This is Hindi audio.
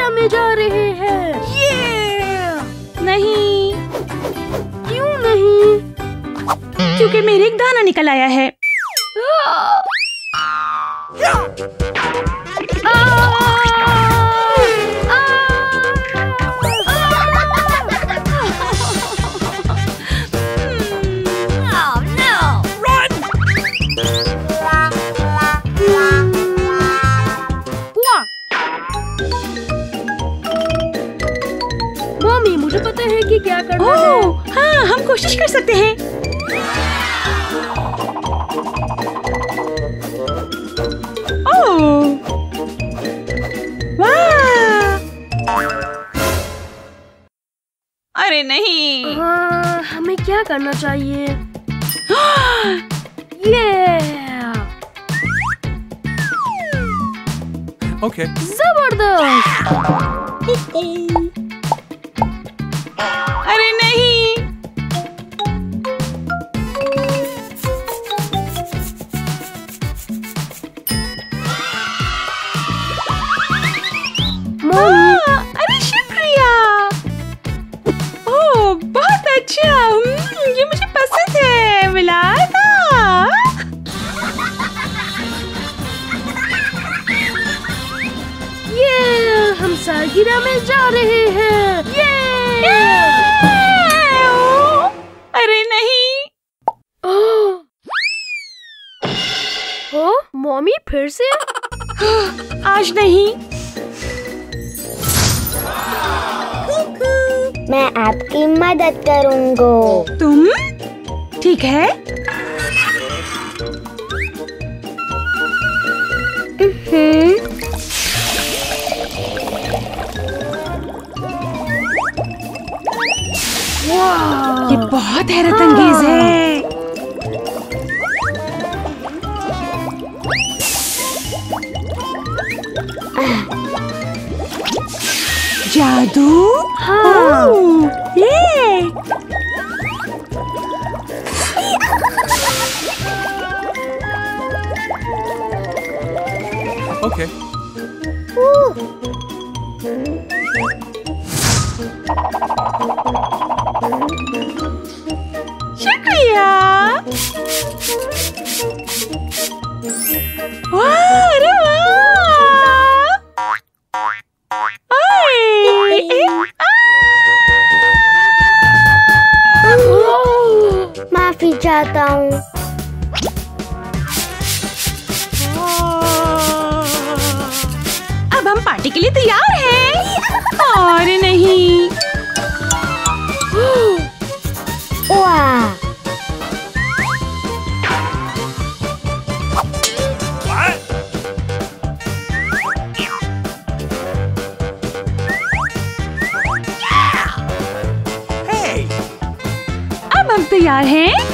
सालगिरह में जा रहे हैं। नहीं, क्यों नहीं? क्योंकि मेरे एक दाना निकल आया है। मम्मी, मुझे पता है कि क्या करना है। हाँ, हम कोशिश कर सकते हैं। ओह, वाह! अरे नहीं। हाँ, हमें क्या करना चाहिए? Okay. जबरदस्त! अरे नहीं। अरे शुक्रिया। ओह, बहुत अच्छा। ये मुझे पसंद है। विलायता। हम सालगिरह में जा रहे हैं। अरे नहीं। मम्मी, फिर से? आज नहीं। मैं आपकी मदद करूँगा। तुम? ठीक है। ये बहुत हैरत अंगेज है। जादू? हाँ। ये Okay. शुक्रिया। वाह, अरे वाह! माफी चाहता हूँ। अब हम पार्टी के लिए तैयार हैं। और नहीं। वाह! Hey! अब हम तैयार हैं।